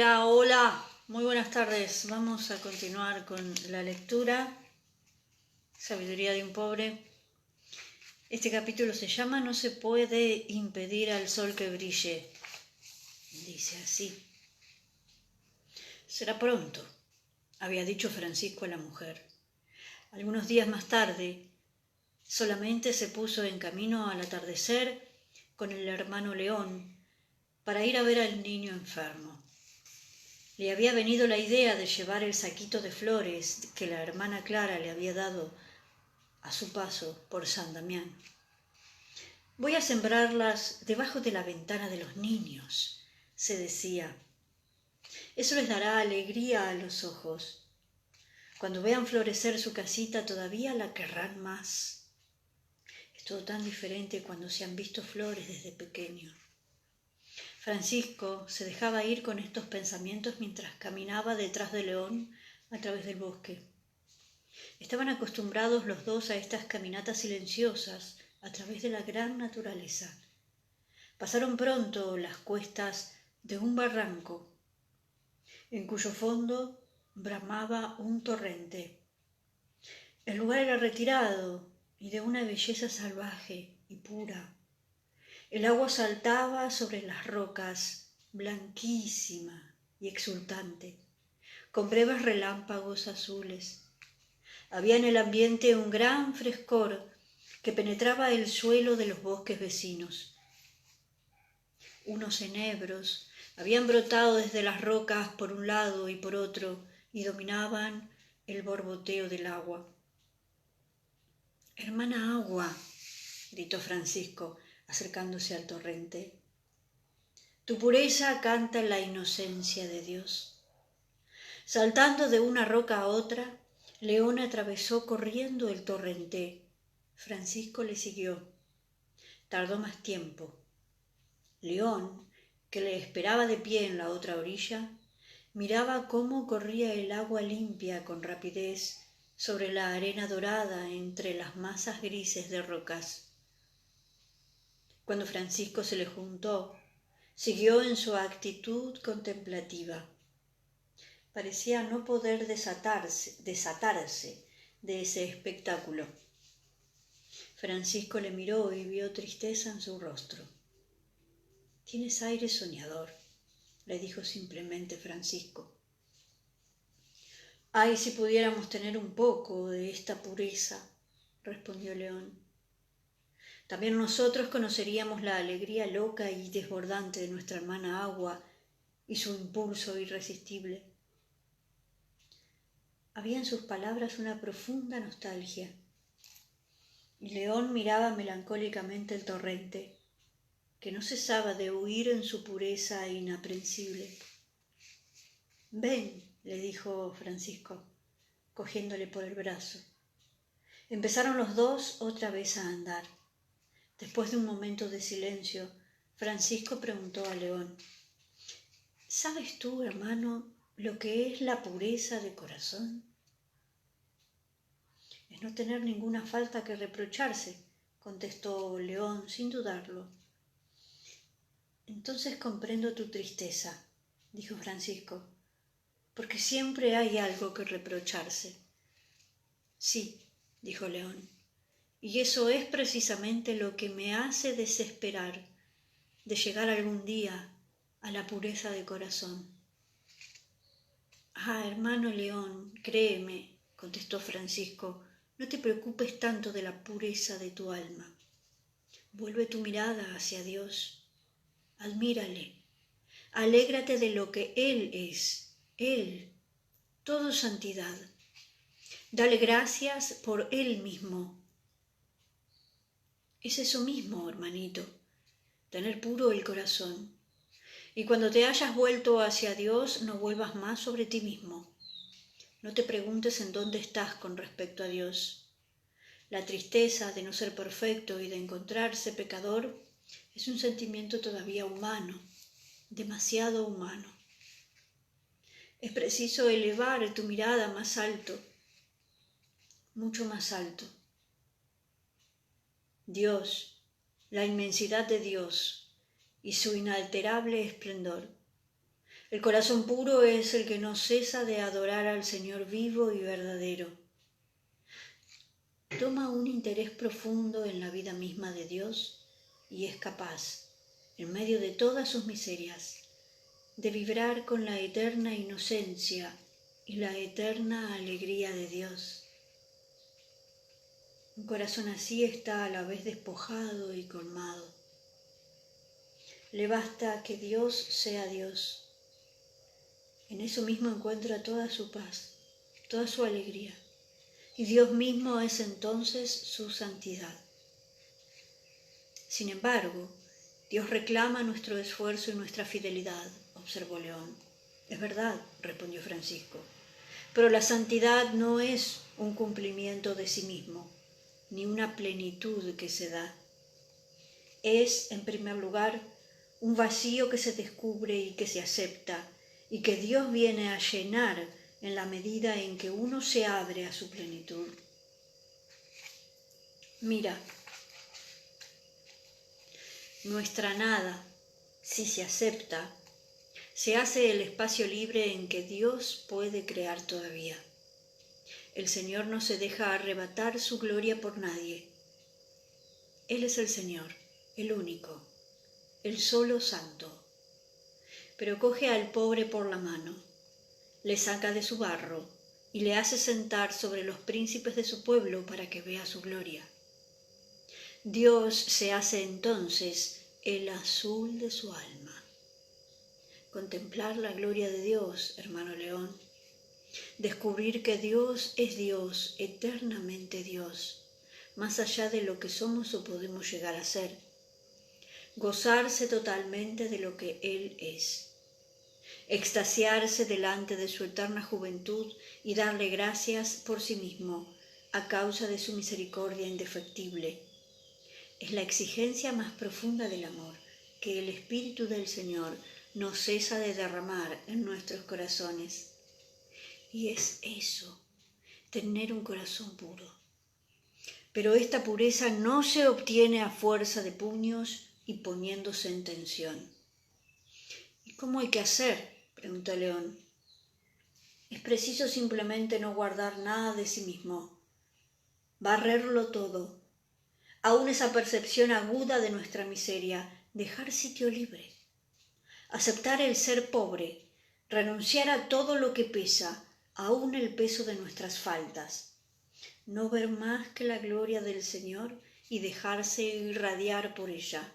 Hola, hola, muy buenas tardes. Vamos a continuar con la lectura, Sabiduría de un pobre. Este capítulo se llama No se puede impedir al sol que brille. Dice así. Será pronto, había dicho Francisco a la mujer. Algunos días más tarde, solamente se puso en camino al atardecer con el hermano León para ir a ver al niño enfermo. Le había venido la idea de llevar el saquito de flores que la hermana Clara le había dado a su paso por San Damián. Voy a sembrarlas debajo de la ventana de los niños, se decía. Eso les dará alegría a los ojos. Cuando vean florecer su casita todavía la querrán más. Es todo tan diferente cuando se han visto flores desde pequeño. Francisco se dejaba ir con estos pensamientos mientras caminaba detrás de León a través del bosque. Estaban acostumbrados los dos a estas caminatas silenciosas a través de la gran naturaleza. Pasaron pronto las cuestas de un barranco, en cuyo fondo bramaba un torrente. El lugar era retirado y de una belleza salvaje y pura. El agua saltaba sobre las rocas, blanquísima y exultante, con breves relámpagos azules. Había en el ambiente un gran frescor que penetraba el suelo de los bosques vecinos. Unos enebros habían brotado desde las rocas por un lado y por otro y dominaban el borboteo del agua. «Hermana agua», gritó Francisco, acercándose al torrente. «Tu pureza canta la inocencia de Dios». Saltando de una roca a otra, León atravesó corriendo el torrente. Francisco le siguió. Tardó más tiempo. León, que le esperaba de pie en la otra orilla, miraba cómo corría el agua limpia con rapidez sobre la arena dorada entre las masas grises de rocas. Cuando Francisco se le juntó, siguió en su actitud contemplativa. Parecía no poder desatarse de ese espectáculo. Francisco le miró y vio tristeza en su rostro. «Tienes aire soñador», le dijo simplemente Francisco. «Ay, si pudiéramos tener un poco de esta pureza», respondió León. «También nosotros conoceríamos la alegría loca y desbordante de nuestra hermana agua y su impulso irresistible». Había en sus palabras una profunda nostalgia. Y León miraba melancólicamente el torrente, que no cesaba de huir en su pureza inaprensible. «Ven», le dijo Francisco, cogiéndole por el brazo. Empezaron los dos otra vez a andar. Después de un momento de silencio, Francisco preguntó a León: «¿Sabes tú, hermano, lo que es la pureza de corazón?» «Es no tener ninguna falta que reprocharse», contestó León sin dudarlo. «Entonces comprendo tu tristeza», dijo Francisco, «porque siempre hay algo que reprocharse». «Sí», dijo León, «y eso es precisamente lo que me hace desesperar de llegar algún día a la pureza de corazón». «Ah, hermano León, créeme», contestó Francisco, «no te preocupes tanto de la pureza de tu alma. Vuelve tu mirada hacia Dios, admírale, alégrate de lo que Él es, Él, todo santidad. Dale gracias por Él mismo». Es eso mismo, hermanito, tener puro el corazón. Y cuando te hayas vuelto hacia Dios, no vuelvas más sobre ti mismo. No te preguntes en dónde estás con respecto a Dios. La tristeza de no ser perfecto y de encontrarse pecador es un sentimiento todavía humano, demasiado humano. Es preciso elevar tu mirada más alto, mucho más alto. Dios, la inmensidad de Dios y su inalterable esplendor. El corazón puro es el que no cesa de adorar al Señor vivo y verdadero. Toma un interés profundo en la vida misma de Dios y es capaz, en medio de todas sus miserias, de vibrar con la eterna inocencia y la eterna alegría de Dios. Un corazón así está a la vez despojado y colmado. Le basta que Dios sea Dios. En eso mismo encuentra toda su paz, toda su alegría, y Dios mismo es entonces su santidad. Sin embargo, Dios reclama nuestro esfuerzo y nuestra fidelidad, observó León. Es verdad, respondió Francisco, pero la santidad no es un cumplimiento de sí mismo, ni una plenitud que se da. Es, en primer lugar, un vacío que se descubre y que se acepta, y que Dios viene a llenar en la medida en que uno se abre a su plenitud. Mira, nuestra nada, si se acepta, se hace el espacio libre en que Dios puede crear todavía. El Señor no se deja arrebatar su gloria por nadie. Él es el Señor, el único, el solo santo. Pero coge al pobre por la mano, le saca de su barro y le hace sentar sobre los príncipes de su pueblo para que vea su gloria. Dios se hace entonces el azul de su alma. Contemplar la gloria de Dios, hermano León. Descubrir que Dios es Dios, eternamente Dios, más allá de lo que somos o podemos llegar a ser. Gozarse totalmente de lo que Él es. Extasiarse delante de su eterna juventud y darle gracias por sí mismo, a causa de su misericordia indefectible. Es la exigencia más profunda del amor que el Espíritu del Señor no cesa de derramar en nuestros corazones. Y es eso, tener un corazón puro. Pero esta pureza no se obtiene a fuerza de puños y poniéndose en tensión. ¿Y cómo hay que hacer?, preguntó León. Es preciso simplemente no guardar nada de sí mismo, barrerlo todo, aún esa percepción aguda de nuestra miseria, dejar sitio libre, aceptar el ser pobre, renunciar a todo lo que pesa, aún el peso de nuestras faltas, no ver más que la gloria del Señor y dejarse irradiar por ella.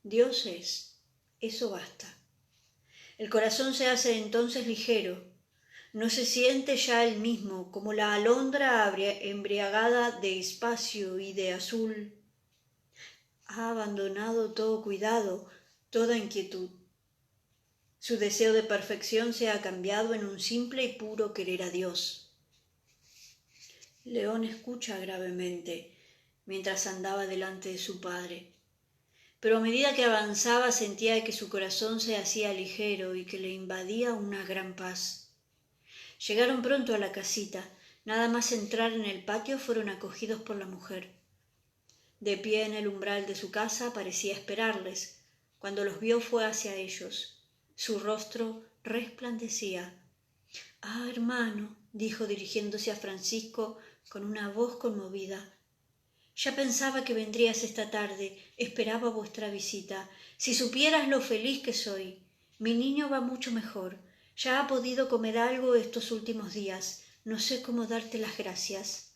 Dios es, eso basta. El corazón se hace entonces ligero, no se siente ya el mismo, como la alondra embriagada de espacio y de azul. Ha abandonado todo cuidado, toda inquietud. Su deseo de perfección se ha cambiado en un simple y puro querer a Dios. León escucha gravemente mientras andaba delante de su padre, pero a medida que avanzaba sentía que su corazón se hacía ligero y que le invadía una gran paz. Llegaron pronto a la casita. Nada más entrar en el patio fueron acogidos por la mujer. De pie en el umbral de su casa parecía esperarles. Cuando los vio fue hacia ellos. Su rostro resplandecía. «Ah, hermano», dijo dirigiéndose a Francisco con una voz conmovida. «Ya pensaba que vendrías esta tarde, esperaba vuestra visita. Si supieras lo feliz que soy. Mi niño va mucho mejor. Ya ha podido comer algo estos últimos días. No sé cómo darte las gracias».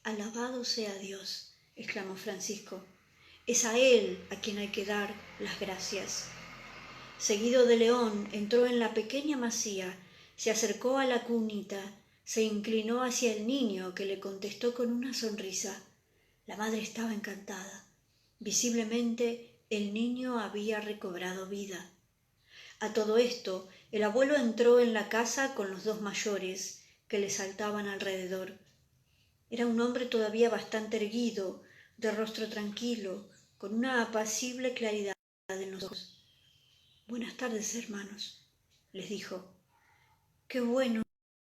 «Alabado sea Dios», exclamó Francisco. «Es a Él a quien hay que dar las gracias». Seguido de León, entró en la pequeña masía, se acercó a la cunita, se inclinó hacia el niño, que le contestó con una sonrisa. La madre estaba encantada. Visiblemente el niño había recobrado vida. A todo esto, el abuelo entró en la casa con los dos mayores, que le saltaban alrededor. Era un hombre todavía bastante erguido, de rostro tranquilo, con una apacible claridad en los ojos. «Buenas tardes, hermanos», les dijo. «Qué buenos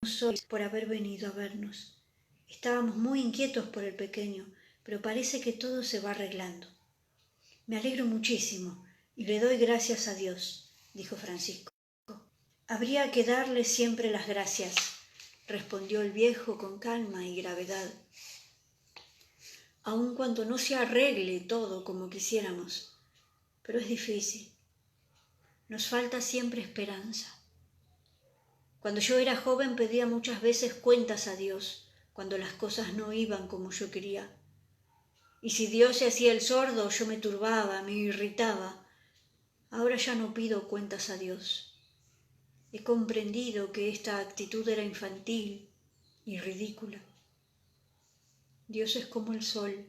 sois por haber venido a vernos. Estábamos muy inquietos por el pequeño, pero parece que todo se va arreglando». «Me alegro muchísimo y le doy gracias a Dios», dijo Francisco. Habría que darle siempre las gracias, respondió el viejo con calma y gravedad. Aun cuando no se arregle todo como quisiéramos, pero es difícil. Nos falta siempre esperanza. Cuando yo era joven pedía muchas veces cuentas a Dios cuando las cosas no iban como yo quería. Y si Dios se hacía el sordo, yo me turbaba, me irritaba. Ahora ya no pido cuentas a Dios. He comprendido que esta actitud era infantil y ridícula. Dios es como el sol.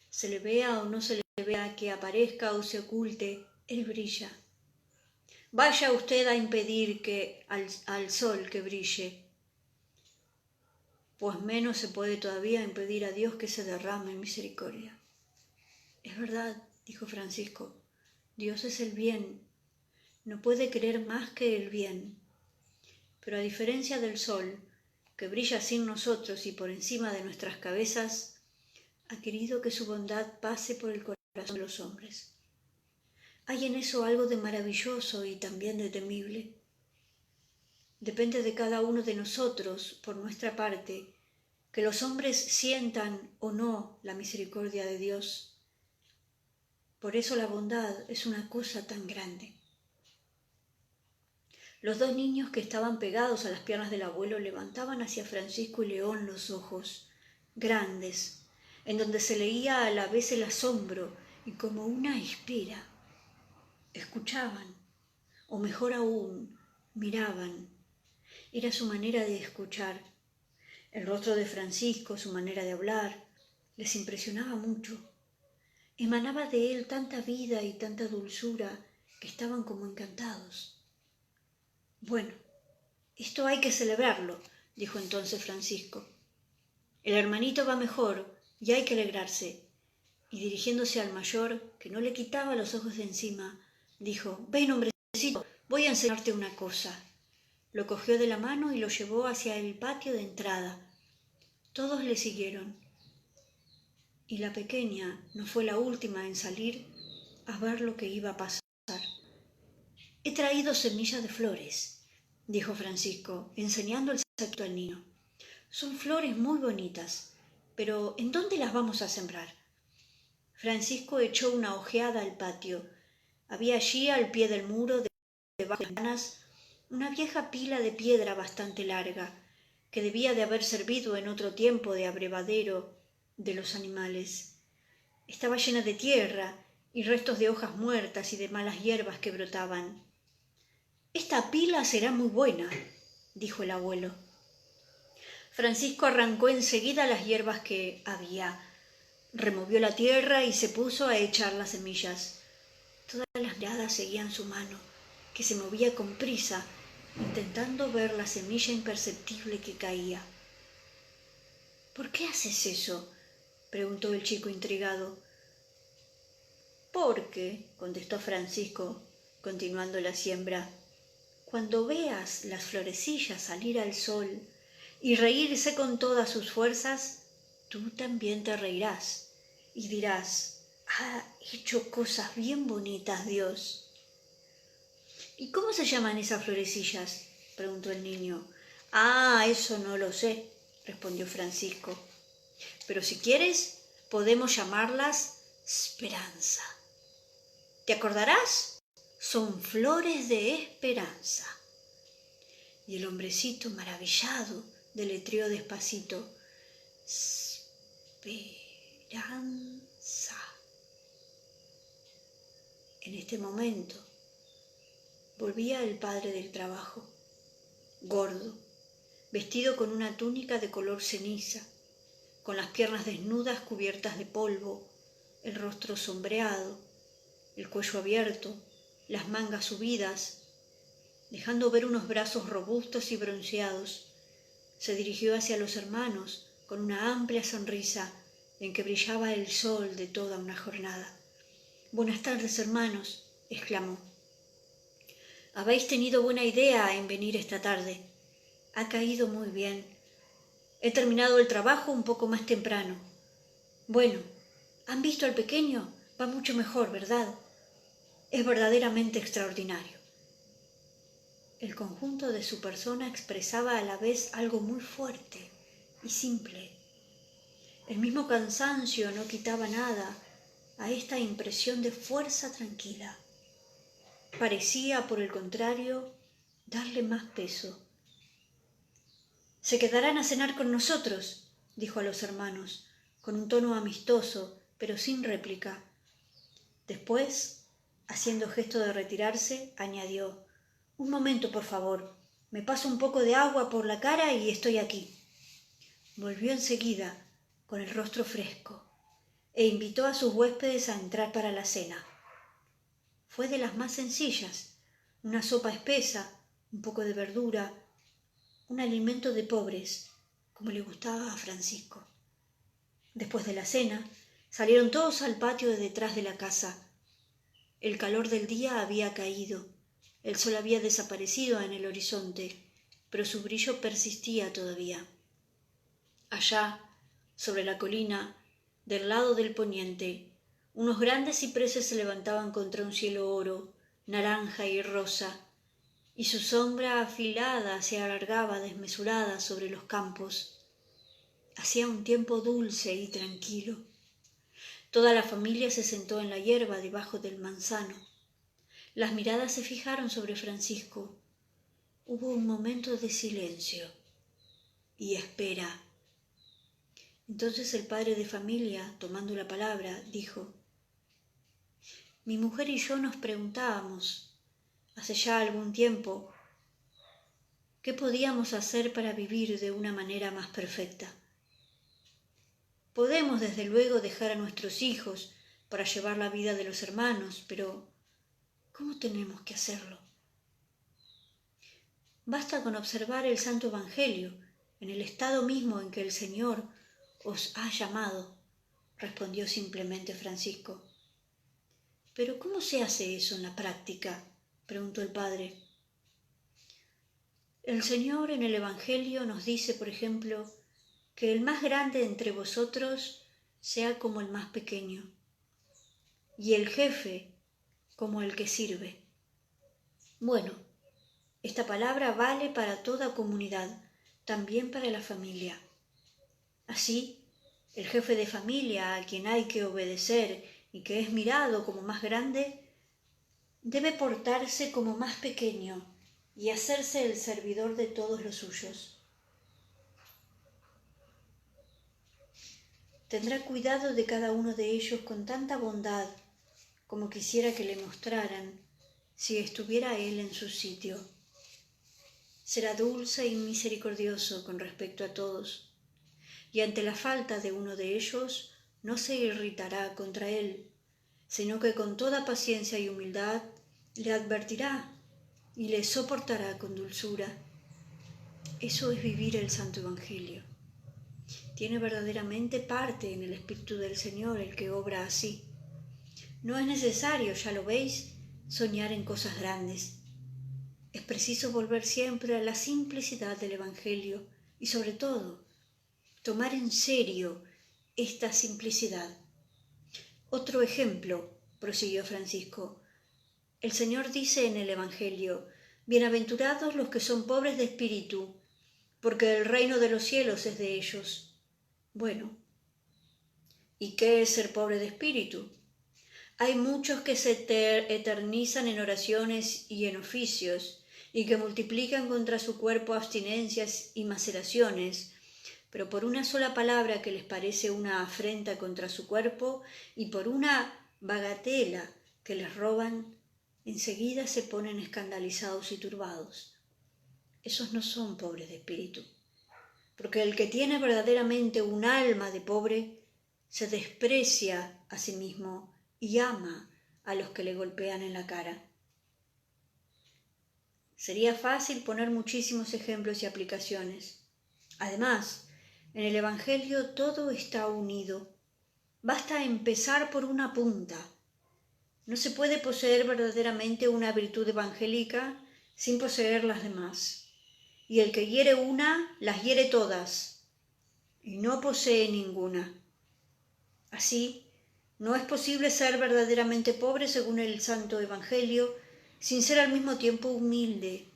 Se le vea o no se le vea, que aparezca o se oculte, Él brilla. Vaya usted a impedir que al sol que brille, pues menos se puede todavía impedir a Dios que se derrame en misericordia. Es verdad, dijo Francisco, Dios es el bien, no puede querer más que el bien. Pero a diferencia del sol, que brilla sin nosotros y por encima de nuestras cabezas, ha querido que su bondad pase por el corazón de los hombres. Hay en eso algo de maravilloso y también de temible. Depende de cada uno de nosotros, por nuestra parte, que los hombres sientan o no la misericordia de Dios. Por eso la bondad es una cosa tan grande. Los dos niños que estaban pegados a las piernas del abuelo levantaban hacia Francisco y León los ojos, grandes, en donde se leía a la vez el asombro y como una espera. Escuchaban, o mejor aún, miraban. Era su manera de escuchar. El rostro de Francisco, su manera de hablar, les impresionaba mucho. Emanaba de él tanta vida y tanta dulzura que estaban como encantados. Bueno, esto hay que celebrarlo, dijo entonces Francisco. El hermanito va mejor y hay que alegrarse. Y dirigiéndose al mayor, que no le quitaba los ojos de encima, dijo: ven, hombrecito, voy a enseñarte una cosa. Lo cogió de la mano y lo llevó hacia el patio de entrada. Todos le siguieron. Y la pequeña no fue la última en salir a ver lo que iba a pasar. He traído semillas de flores, dijo Francisco, enseñando el saquito al niño. Son flores muy bonitas, pero ¿en dónde las vamos a sembrar? Francisco echó una ojeada al patio. Había allí, al pie del muro, debajo de las ventanas, una vieja pila de piedra bastante larga, que debía de haber servido en otro tiempo de abrevadero de los animales. Estaba llena de tierra y restos de hojas muertas y de malas hierbas que brotaban. Esta pila será muy buena, dijo el abuelo. Francisco arrancó enseguida las hierbas que había, removió la tierra y se puso a echar las semillas. Todas las miradas seguían su mano, que se movía con prisa, intentando ver la semilla imperceptible que caía. ¿Por qué haces eso?, preguntó el chico intrigado. Porque, contestó Francisco, continuando la siembra, cuando veas las florecillas salir al sol y reírse con todas sus fuerzas, tú también te reirás y dirás: ha hecho cosas bien bonitas Dios. ¿Y cómo se llaman esas florecillas?, preguntó el niño. Ah, eso no lo sé, respondió Francisco. Pero si quieres, podemos llamarlas esperanza. ¿Te acordarás? Son flores de esperanza. Y el hombrecito, maravillado, deletreó despacito: esperanza. En este momento volvía el padre del trabajo, gordo, vestido con una túnica de color ceniza, con las piernas desnudas cubiertas de polvo, el rostro sombreado, el cuello abierto, las mangas subidas, dejando ver unos brazos robustos y bronceados. Se dirigió hacia los hermanos con una amplia sonrisa en que brillaba el sol de toda una jornada. «Buenas tardes, hermanos», exclamó. «Habéis tenido buena idea en venir esta tarde. Ha caído muy bien. He terminado el trabajo un poco más temprano. Bueno, ¿han visto al pequeño? Va mucho mejor, ¿verdad? Es verdaderamente extraordinario». El conjunto de su persona expresaba a la vez algo muy fuerte y simple. El mismo cansancio no quitaba nada a esta impresión de fuerza tranquila. Parecía, por el contrario, darle más peso. «Se quedarán a cenar con nosotros», dijo a los hermanos, con un tono amistoso, pero sin réplica. Después, haciendo gesto de retirarse, añadió: «Un momento, por favor. Me paso un poco de agua por la cara y estoy aquí». Volvió enseguida, con el rostro fresco, e invitó a sus huéspedes a entrar para la cena. Fue de las más sencillas: una sopa espesa, un poco de verdura, un alimento de pobres, como le gustaba a Francisco. Después de la cena, salieron todos al patio de detrás de la casa. El calor del día había caído, el sol había desaparecido en el horizonte, pero su brillo persistía todavía. Allá, sobre la colina, del lado del poniente, unos grandes cipreses se levantaban contra un cielo oro, naranja y rosa, y su sombra afilada se alargaba desmesurada sobre los campos. Hacía un tiempo dulce y tranquilo. Toda la familia se sentó en la hierba debajo del manzano. Las miradas se fijaron sobre Francisco. Hubo un momento de silencio y espera. Entonces el padre de familia, tomando la palabra, dijo: «Mi mujer y yo nos preguntábamos, hace ya algún tiempo, qué podíamos hacer para vivir de una manera más perfecta. Podemos, desde luego, dejar a nuestros hijos para llevar la vida de los hermanos, pero ¿cómo tenemos que hacerlo? Basta con observar el Santo Evangelio, en el estado mismo en que el Señor os ha llamado», respondió simplemente Francisco. «¿Pero cómo se hace eso en la práctica?», preguntó el padre. El Señor en el Evangelio nos dice, por ejemplo, que el más grande entre vosotros sea como el más pequeño, y el jefe como el que sirve. Bueno, esta palabra vale para toda comunidad, también para la familia. Así, el jefe de familia, a quien hay que obedecer y que es mirado como más grande, debe portarse como más pequeño y hacerse el servidor de todos los suyos. Tendrá cuidado de cada uno de ellos con tanta bondad como quisiera que le mostraran si estuviera él en su sitio. Será dulce y misericordioso con respecto a todos, y ante la falta de uno de ellos no se irritará contra él, sino que con toda paciencia y humildad le advertirá y le soportará con dulzura. Eso es vivir el Santo Evangelio. Tiene verdaderamente parte en el Espíritu del Señor el que obra así. No es necesario, ya lo veis, soñar en cosas grandes. Es preciso volver siempre a la simplicidad del Evangelio y, sobre todo, tomar en serio esta simplicidad. Otro ejemplo, prosiguió Francisco. El Señor dice en el Evangelio: «Bienaventurados los que son pobres de espíritu, porque el reino de los cielos es de ellos». Bueno, ¿y qué es ser pobre de espíritu? Hay muchos que se eternizan en oraciones y en oficios, y que multiplican contra su cuerpo abstinencias y maceraciones, pero por una sola palabra que les parece una afrenta contra su cuerpo y por una bagatela que les roban, enseguida se ponen escandalizados y turbados. Esos no son pobres de espíritu, porque el que tiene verdaderamente un alma de pobre se desprecia a sí mismo y ama a los que le golpean en la cara. Sería fácil poner muchísimos ejemplos y aplicaciones. Además, en el Evangelio todo está unido. Basta empezar por una punta. No se puede poseer verdaderamente una virtud evangélica sin poseer las demás. Y el que hiere una, las hiere todas, y no posee ninguna. Así, no es posible ser verdaderamente pobre según el Santo Evangelio, sin ser al mismo tiempo humilde,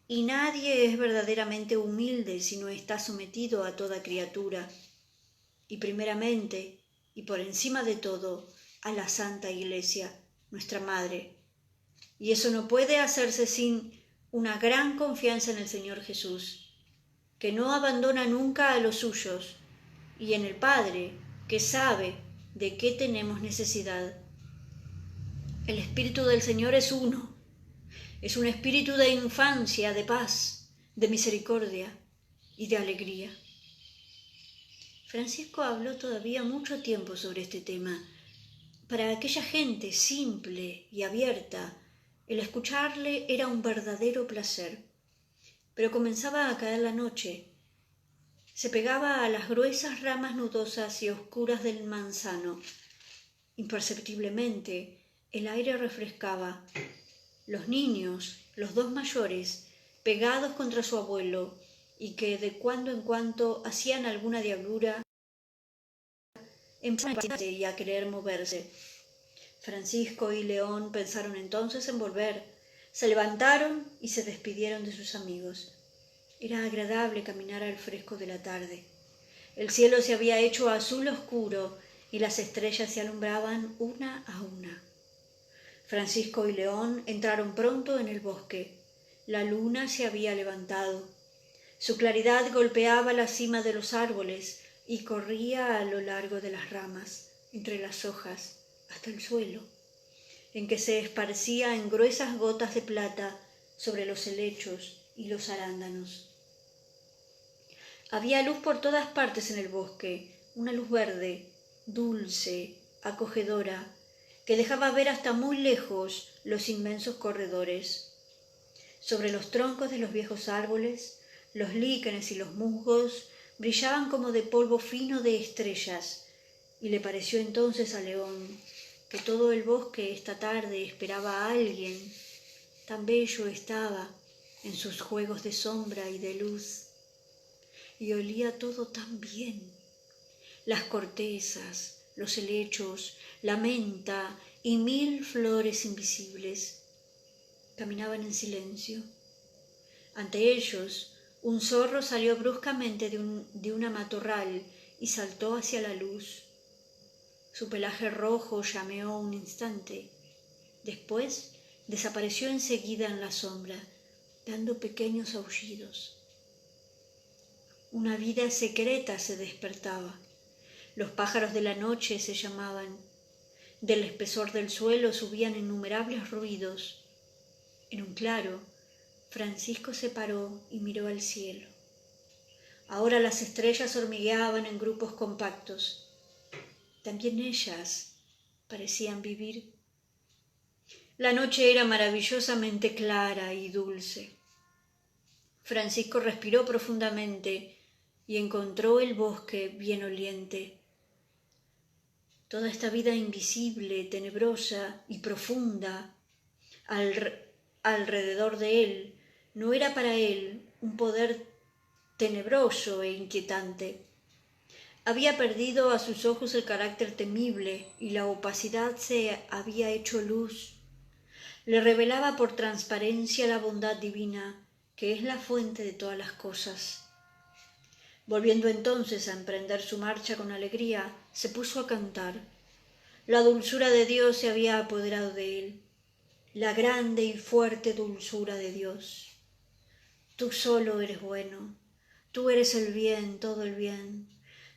y nadie es verdaderamente humilde si no está sometido a toda criatura, y primeramente, y por encima de todo, a la Santa Iglesia, nuestra Madre. Y eso no puede hacerse sin una gran confianza en el Señor Jesús, que no abandona nunca a los suyos, y en el Padre, que sabe de qué tenemos necesidad. El Espíritu del Señor es uno, es un espíritu de infancia, de paz, de misericordia y de alegría. Francisco habló todavía mucho tiempo sobre este tema. Para aquella gente simple y abierta, el escucharle era un verdadero placer. Pero comenzaba a caer la noche. Se pegaba a las gruesas ramas nudosas y oscuras del manzano. Imperceptiblemente, el aire refrescaba. Los niños, los dos mayores, pegados contra su abuelo, y que de cuando en cuando hacían alguna diablura, empezaron y a querer moverse. Francisco y León pensaron entonces en volver. Se levantaron y se despidieron de sus amigos. Era agradable caminar al fresco de la tarde. El cielo se había hecho azul oscuro y las estrellas se alumbraban una a una. Francisco y León entraron pronto en el bosque. La luna se había levantado. Su claridad golpeaba la cima de los árboles y corría a lo largo de las ramas, entre las hojas, hasta el suelo, en que se esparcía en gruesas gotas de plata sobre los helechos y los arándanos. Había luz por todas partes en el bosque, una luz verde, dulce, acogedora, que dejaba ver hasta muy lejos los inmensos corredores. Sobre los troncos de los viejos árboles, los líquenes y los musgos brillaban como de polvo fino de estrellas, y le pareció entonces a León que todo el bosque esta tarde esperaba a alguien. Tan bello estaba en sus juegos de sombra y de luz, y olía todo tan bien. Las cortezas, los helechos, la menta y 1000 flores invisibles. Caminaban en silencio. Ante ellos, un zorro salió bruscamente de una matorral y saltó hacia la luz. Su pelaje rojo llameó un instante. Después desapareció enseguida en la sombra, dando pequeños aullidos. Una vida secreta se despertaba. Los pájaros de la noche se llamaban. Del espesor del suelo subían innumerables ruidos. En un claro, Francisco se paró y miró al cielo. Ahora las estrellas hormigueaban en grupos compactos. También ellas parecían vivir. La noche era maravillosamente clara y dulce. Francisco respiró profundamente y encontró el bosque bien oliente. Toda esta vida invisible, tenebrosa y profunda alrededor de él no era para él un poder tenebroso e inquietante. Había perdido a sus ojos el carácter temible y la opacidad se había hecho luz. Le revelaba por transparencia la bondad divina, que es la fuente de todas las cosas. Volviendo entonces a emprender su marcha con alegría, se puso a cantar. La dulzura de Dios se había apoderado de él, la grande y fuerte dulzura de Dios. Tú solo eres bueno, tú eres el bien, todo el bien.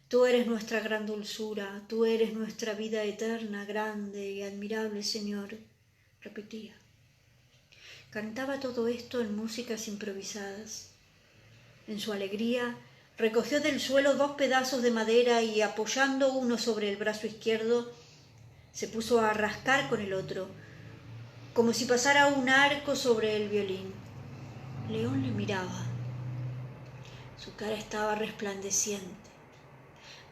Tú eres nuestra gran dulzura, tú eres nuestra vida eterna, grande y admirable Señor, repetía. Cantaba todo esto en músicas improvisadas. En su alegría, recogió del suelo 2 pedazos de madera y, apoyando uno sobre el brazo izquierdo, se puso a rascar con el otro, como si pasara un arco sobre el violín. León le miraba. Su cara estaba resplandeciente.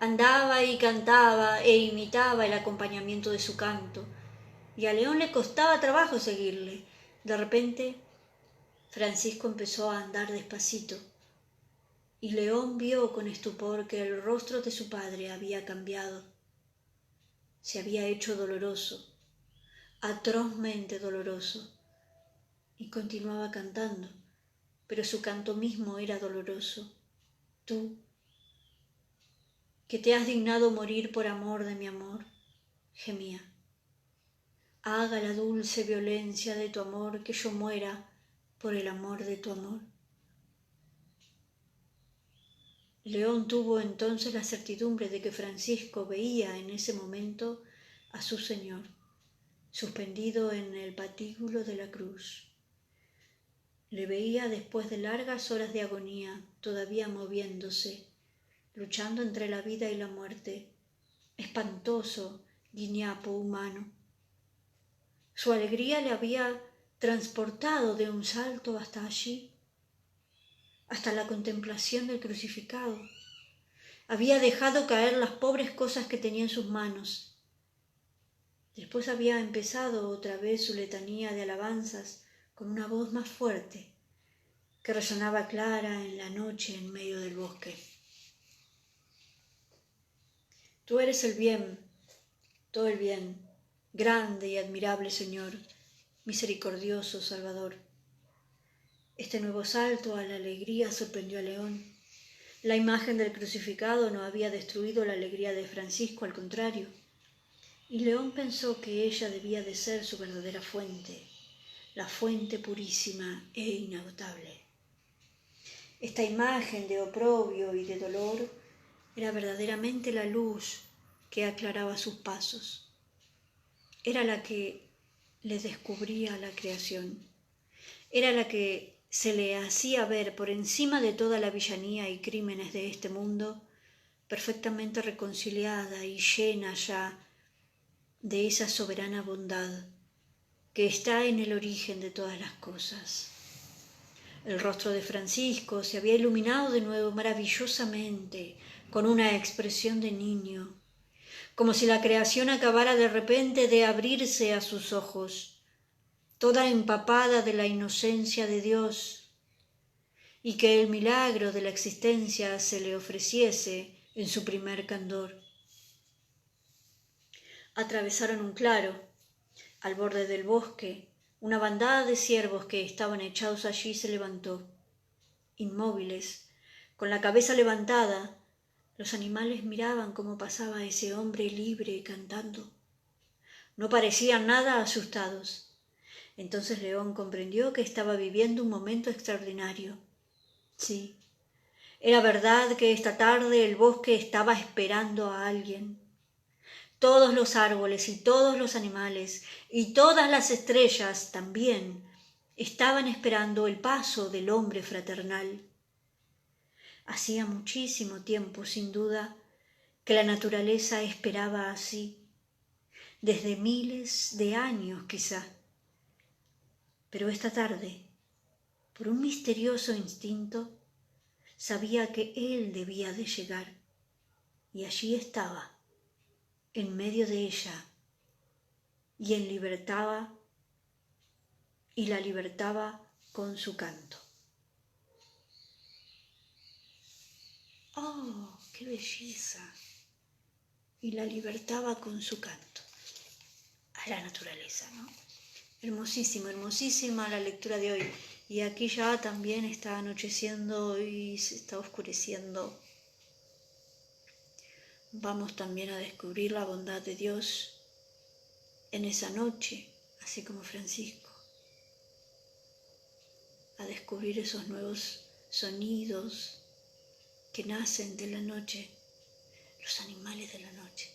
Andaba y cantaba e imitaba el acompañamiento de su canto, y a León le costaba trabajo seguirle. De repente, Francisco empezó a andar despacito, y León vio con estupor que el rostro de su padre había cambiado. Se había hecho doloroso, atrozmente doloroso, y continuaba cantando, pero su canto mismo era doloroso. Tú, que te has dignado morir por amor de mi amor, gemía. Haga la dulce violencia de tu amor que yo muera por el amor de tu amor. León tuvo entonces la certidumbre de que Francisco veía en ese momento a su Señor, suspendido en el patíbulo de la cruz. Le veía después de largas horas de agonía, todavía moviéndose, luchando entre la vida y la muerte, espantoso guiñapo humano. Su alegría le había transportado de un salto hasta allí, hasta la contemplación del crucificado. Había dejado caer las pobres cosas que tenía en sus manos. Después había empezado otra vez su letanía de alabanzas con una voz más fuerte, que resonaba clara en la noche en medio del bosque. Tú eres el bien, todo el bien, grande y admirable Señor, misericordioso Salvador. Este nuevo salto a la alegría sorprendió a León. La imagen del crucificado no había destruido la alegría de Francisco, al contrario, y León pensó que ella debía de ser su verdadera fuente, la fuente purísima e inagotable. Esta imagen de oprobio y de dolor era verdaderamente la luz que aclaraba sus pasos. Era la que le descubría la creación. Era la que se le hacía ver por encima de toda la villanía y crímenes de este mundo, perfectamente reconciliada y llena ya de esa soberana bondad que está en el origen de todas las cosas. El rostro de Francisco se había iluminado de nuevo maravillosamente, con una expresión de niño, como si la creación acabara de repente de abrirse a sus ojos, toda empapada de la inocencia de Dios, y que el milagro de la existencia se le ofreciese en su primer candor. Atravesaron un claro. Al borde del bosque, una bandada de ciervos que estaban echados allí se levantó. Inmóviles, con la cabeza levantada, los animales miraban cómo pasaba ese hombre libre cantando. No parecían nada asustados. Entonces León comprendió que estaba viviendo un momento extraordinario. Sí, era verdad que esta tarde el bosque estaba esperando a alguien. Todos los árboles y todos los animales y todas las estrellas también estaban esperando el paso del hombre fraternal. Hacía muchísimo tiempo, sin duda, que la naturaleza esperaba así, desde miles de años quizá. Pero esta tarde, por un misterioso instinto, sabía que él debía de llegar, y allí estaba, en medio de ella, y la libertaba con su canto. ¡Oh, qué belleza! Y la libertaba con su canto. A la naturaleza, ¿no? Hermosísimo, hermosísima la lectura de hoy. Y aquí ya también está anocheciendo y se está oscureciendo. Vamos también a descubrir la bondad de Dios en esa noche, así como Francisco. A descubrir esos nuevos sonidos que nacen de la noche, los animales de la noche.